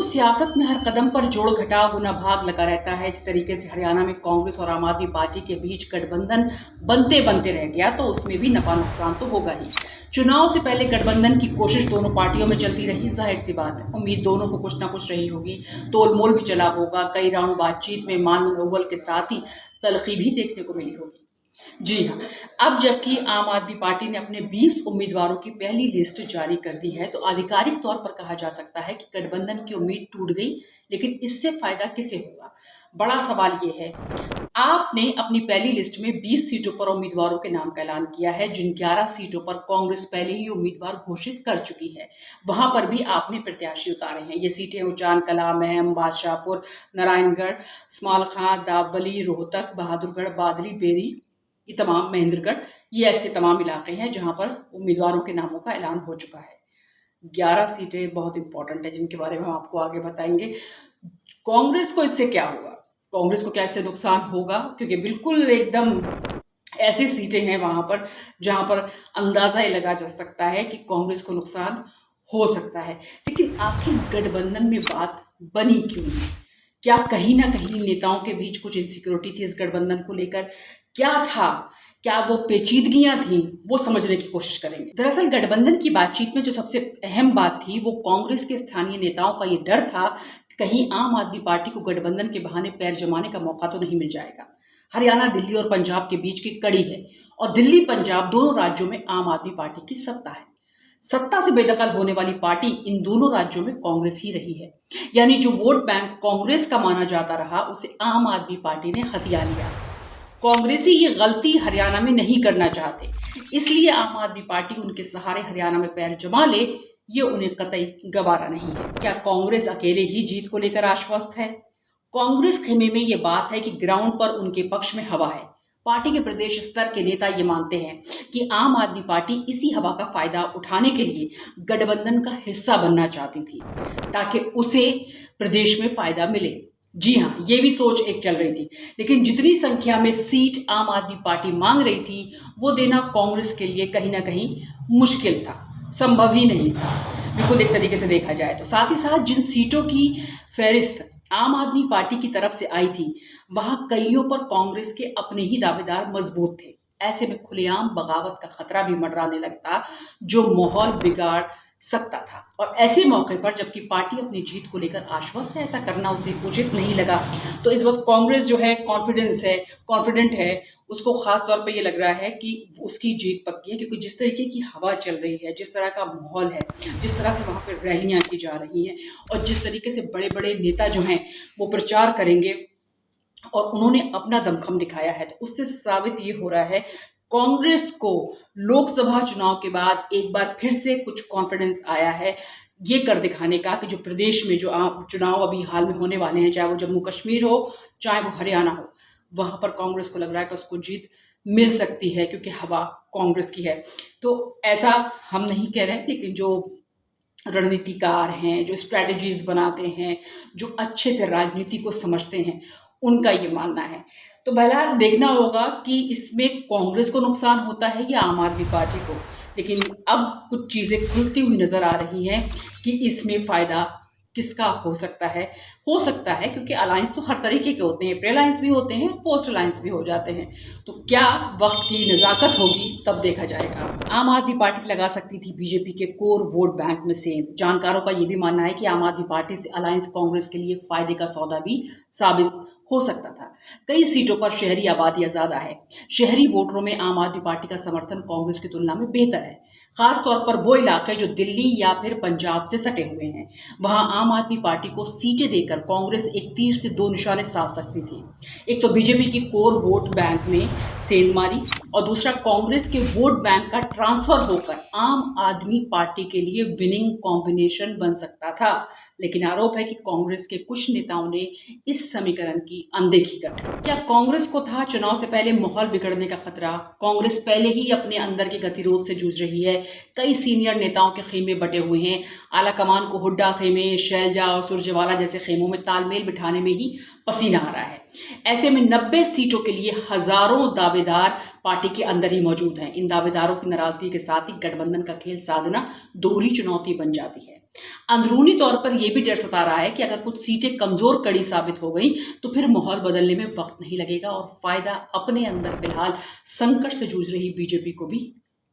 सियासत में हर कदम पर जोड़ घटाव गुना भाग लगा रहता है। इसी तरीके से हरियाणा में कांग्रेस और आम आदमी पार्टी के बीच गठबंधन बनते बनते रह गया तो उसमें भी नफा नुकसान तो होगा ही। चुनाव से पहले गठबंधन की कोशिश दोनों पार्टियों में चलती रही, जाहिर सी बात है उम्मीद दोनों को कुछ ना कुछ रही होगी, तोलमोल भी चला होगा, कई राउंड बातचीत में मान मनोबल के साथ ही तलखी भी देखने को मिली होगी। जी हाँ, अब जबकि आम आदमी पार्टी ने अपने 20 उम्मीदवारों की पहली लिस्ट जारी कर दी है तो आधिकारिक तौर पर कहा जा सकता है कि गठबंधन की उम्मीद टूट गई, लेकिन इससे फायदा किसे होगा? बड़ा सवाल ये है। आपने अपनी पहली लिस्ट में 20 सीटों पर उम्मीदवारों के नाम का ऐलान किया है, जिन 11 सीटों पर कांग्रेस पहले ही उम्मीदवार घोषित कर चुकी है। वहां पर भी आपने प्रत्याशी उतारे हैं। ये सीटें उचान कला, महम, बादशाहपुर, नारायणगढ़, स्मालखां, दाबली, रोहतक, बहादुरगढ़, बादली, बेरी, ये तमाम महेंद्रगढ़, ये ऐसे तमाम इलाके हैं जहां पर उम्मीदवारों के नामों का ऐलान हो चुका है। 11 सीटें बहुत इंपॉर्टेंट है, जिनके बारे में हम आपको आगे बताएंगे। कांग्रेस को इससे क्या होगा, कांग्रेस को क्या इससे नुकसान होगा? क्योंकि बिल्कुल एकदम ऐसी सीटें हैं वहां पर जहां पर अंदाजा ही लगा जा सकता है कि कांग्रेस को नुकसान हो सकता है। लेकिन आखिर गठबंधन में बात बनी क्यों नहीं? क्या कहीं ना कहीं नेताओं के बीच कुछ इनसिक्योरिटी थी इस गठबंधन को लेकर? क्या था? क्या वो पेचीदगियां थी? वो समझने की कोशिश करेंगे। दरअसल गठबंधन की बातचीत में जो सबसे अहम बात थी वो कांग्रेस के स्थानीय नेताओं का ये डर था कि कहीं आम आदमी पार्टी को गठबंधन के बहाने पैर जमाने का मौका तो नहीं मिल जाएगा। हरियाणा, दिल्ली और पंजाब के बीच की कड़ी है और दिल्ली पंजाब दोनों राज्यों में आम आदमी पार्टी की सत्ता है। सत्ता से बेदखल होने वाली पार्टी इन दोनों राज्यों में कांग्रेस ही रही है। यानी जो वोट बैंक कांग्रेस का माना जाता रहा उसे आम आदमी पार्टी ने हथिया लिया। कांग्रेसी ये गलती हरियाणा में नहीं करना चाहते, इसलिए आम आदमी पार्टी उनके सहारे हरियाणा में पैर जमा ले, ये उन्हें कतई गवारा नहीं है। क्या कांग्रेस अकेले ही जीत को लेकर आश्वस्त है? कांग्रेस खेमे में ये बात है कि ग्राउंड पर उनके पक्ष में हवा है। पार्टी के प्रदेश स्तर के नेता ये मानते हैं कि आम आदमी पार्टी इसी हवा का फायदा उठाने के लिए गठबंधन का हिस्सा बनना चाहती थी ताकि उसे प्रदेश में फायदा मिले। जी हाँ, ये भी सोच एक चल रही थी, लेकिन जितनी संख्या में सीट आम आदमी पार्टी मांग रही थी वो देना कांग्रेस के लिए कहीं ना कहीं मुश्किल था, संभव ही नहीं था बिल्कुल एक तरीके से देखा जाए तो। साथ ही साथ जिन सीटों की फहरिस्त आम आदमी पार्टी की तरफ से आई थी वहां कईयों पर कांग्रेस के अपने ही दावेदार मजबूत थे। ऐसे में खुलेआम बगावत का खतरा भी मंडराने लगता, जो माहौल बिगाड़ सकता था। और ऐसे मौके पर जबकि पार्टी अपनी जीत को लेकर आश्वस्त है, ऐसा करना उसे उचित नहीं लगा। तो इस वक्त कांग्रेस जो है कॉन्फिडेंट है, उसको खास तौर पे ये लग रहा है कि उसकी जीत पक्की है, क्योंकि जिस तरीके की हवा चल रही है, जिस तरह का माहौल है, जिस तरह से वहाँ पर रैलियाँ की जा रही हैं और जिस तरीके से बड़े बड़े नेता जो हैं वो प्रचार करेंगे और उन्होंने अपना दमखम दिखाया है, तो उससे साबित ये हो रहा है कांग्रेस को लोकसभा चुनाव के बाद एक बार फिर से कुछ कॉन्फिडेंस आया है ये कर दिखाने का कि जो प्रदेश में जो चुनाव अभी हाल में होने वाले हैं, चाहे वो जम्मू कश्मीर हो चाहे वो हरियाणा हो, वहां पर कांग्रेस को लग रहा है कि उसको जीत मिल सकती है क्योंकि हवा कांग्रेस की है। तो ऐसा हम नहीं कह रहे हैं, लेकिन जो रणनीतिकार हैं, जो स्ट्रैटेजीज बनाते हैं, जो अच्छे से राजनीति को समझते हैं, उनका ये मानना है। तो बहरहाल देखना होगा कि इसमें कांग्रेस को नुकसान होता है या आम आदमी पार्टी को। लेकिन अब कुछ चीज़ें खुलती हुई नज़र आ रही हैं कि इसमें फ़ायदा किसका हो सकता है क्योंकि अलायंस तो हर तरीके के होते हैं, प्री अलायंस भी होते हैं, पोस्ट अलायंस भी हो जाते हैं। तो क्या वक्त की नज़ाकत होगी तब देखा जाएगा। आम आदमी पार्टी लगा सकती थी बीजेपी के कोर वोट बैंक में सेंध। जानकारों का ये भी मानना है कि आम आदमी पार्टी से अलायंस कांग्रेस के लिए फायदे का सौदा भी साबित हो सकता था। कई सीटों पर शहरी आबादियां ज्यादा है। शहरी वोटरों में आम आदमी पार्टी का समर्थन कांग्रेस की तुलना में बेहतर है, खास तौर पर वो इलाके जो दिल्ली या फिर पंजाब से सटे हुए हैं। वहां आम आदमी पार्टी को सीटें देकर कांग्रेस एक तीर से दो निशाने साध सकती थी। एक तो बीजेपी की कोर वोट बैंक में सेंध मारी और दूसरा कांग्रेस के वोट बैंक का ट्रांसफर होकर आम आदमी पार्टी के लिए विनिंग कॉम्बिनेशन बन सकता था। लेकिन आरोप है कि कांग्रेस के कुछ नेताओं ने इस समीकरण की अनदेखी कर दी। क्या कांग्रेस को था चुनाव से पहले माहौल बिगड़ने का खतरा? कांग्रेस पहले ही अपने अंदर के गतिरोध से जूझ रही है। कई सीनियर नेताओं के खेमे बटे हुए हैं। आला कमान को हुड्डा खेमे, शैलजा और सुरजेवाला जैसे खेमों में तालमेल बिठाने में ही पसीना आ रहा है। ऐसे में 90 सीटों के लिए हजारों दावेदार पार्टी के अंदर ही मौजूद हैं। इन दावेदारों की नाराजगी के साथ ही गठबंधन का खेल साधना दोहरी चुनौती बन जाती है। अंदरूनी तौर पर यह भी डर सता रहा है कि अगर कुछ सीटें कमजोर कड़ी साबित हो गई तो फिर माहौल बदलने में वक्त नहीं लगेगा और फायदा अपने अंदर फिलहाल संकट से जूझ रही बीजेपी को भी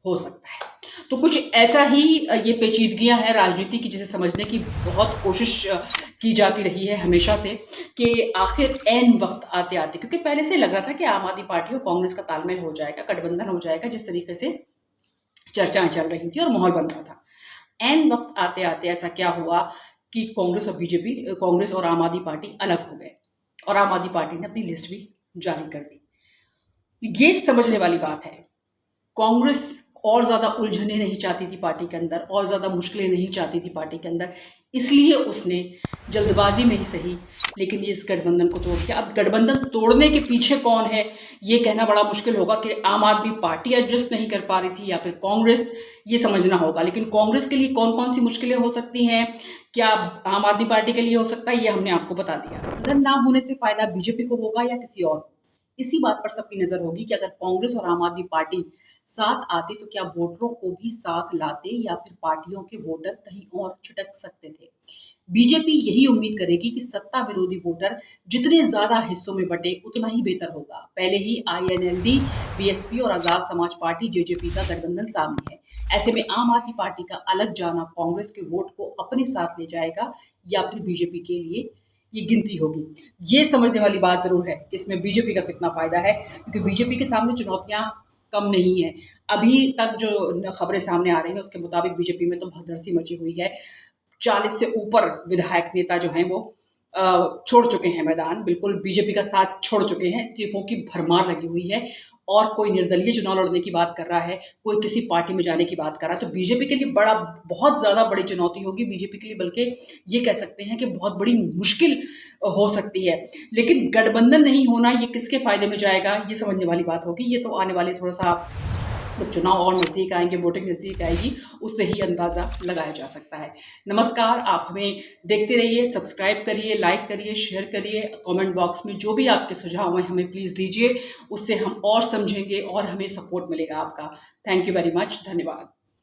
हो सकता है। तो कुछ ऐसा ही ये पेचीदगियां हैं राजनीति की, जिसे समझने की बहुत कोशिश की जाती रही है हमेशा से कि आखिर ऐन वक्त आते आते, क्योंकि पहले से लग रहा था कि आम आदमी पार्टी और कांग्रेस का तालमेल हो जाएगा, गठबंधन हो जाएगा, जिस तरीके से चर्चाएं चल रही थी और माहौल बन रहा था। ऐन वक्त आते आते ऐसा क्या हुआ कि कांग्रेस और आम आदमी पार्टी अलग हो गए और आम आदमी पार्टी ने अपनी लिस्ट भी जारी कर दी। ये समझने वाली बात है। कांग्रेस और ज़्यादा उलझने नहीं चाहती थी पार्टी के अंदर, और ज़्यादा मुश्किलें नहीं चाहती थी पार्टी के अंदर, इसलिए उसने जल्दबाजी में ही सही लेकिन इस गठबंधन को तोड़ दिया। अब गठबंधन तोड़ने के पीछे कौन है ये कहना बड़ा मुश्किल होगा कि आम आदमी पार्टी एडजस्ट नहीं कर पा रही थी या फिर कांग्रेस, ये समझना होगा। लेकिन कांग्रेस के लिए कौन कौन सी मुश्किलें हो सकती हैं, क्या आम आदमी पार्टी के लिए हो सकता है, ये हमने आपको बता दिया। गठबंधन ना होने से फायदा बीजेपी को होगा या किसी और को, इसी बात पर सबकी नजर होगी कि अगर कांग्रेस और आम आदमी पार्टी साथ आते तो क्या वोटरों को भी साथ लाते या फिर पार्टियों के वोटर कहीं और छिटक सकते थे। बीजेपी यही उम्मीद करेगी कि सत्ता विरोधी वोटर जितने ज्यादा हिस्सों में बटे उतना ही बेहतर होगा। पहले ही आईएनएलडी, बीएसपी और आजाद समाज पार्टी जेजेपी का गठबंधन सामने है। ऐसे में आम आदमी पार्टी का अलग जाना कांग्रेस के वोट को अपने साथ ले जाएगा या फिर बीजेपी के लिए ये गिनती होगी। ये समझने वाली बात जरूर है कि इसमें बीजेपी का कितना फायदा है, क्योंकि बीजेपी के सामने चुनौतियां कम नहीं है। अभी तक जो खबरें सामने आ रही हैं उसके मुताबिक बीजेपी में तो भगदड़ मची हुई है। 40 से ऊपर विधायक नेता जो हैं वो छोड़ चुके हैं मैदान, बिल्कुल बीजेपी का साथ छोड़ चुके हैं, इस्तीफों की भरमार लगी हुई है और कोई निर्दलीय चुनाव लड़ने की बात कर रहा है, कोई किसी पार्टी में जाने की बात कर रहा है। तो बीजेपी के लिए बहुत ज़्यादा बड़ी चुनौती होगी बीजेपी के लिए, बल्कि ये कह सकते हैं कि बहुत बड़ी मुश्किल हो सकती है। लेकिन गठबंधन नहीं होना ये किसके फायदे में जाएगा, ये समझने वाली बात होगी। ये तो आने वाले थोड़ा सा जब चुनाव और नज़दीक आएंगे, वोटिंग नज़दीक आएगी, उससे ही अंदाज़ा लगाया जा सकता है। नमस्कार, आप हमें देखते रहिए, सब्सक्राइब करिए, लाइक करिए, शेयर करिए। कमेंट बॉक्स में जो भी आपके सुझाव हैं हमें प्लीज़ दीजिए, उससे हम और समझेंगे और हमें सपोर्ट मिलेगा आपका। थैंक यू वेरी मच, धन्यवाद।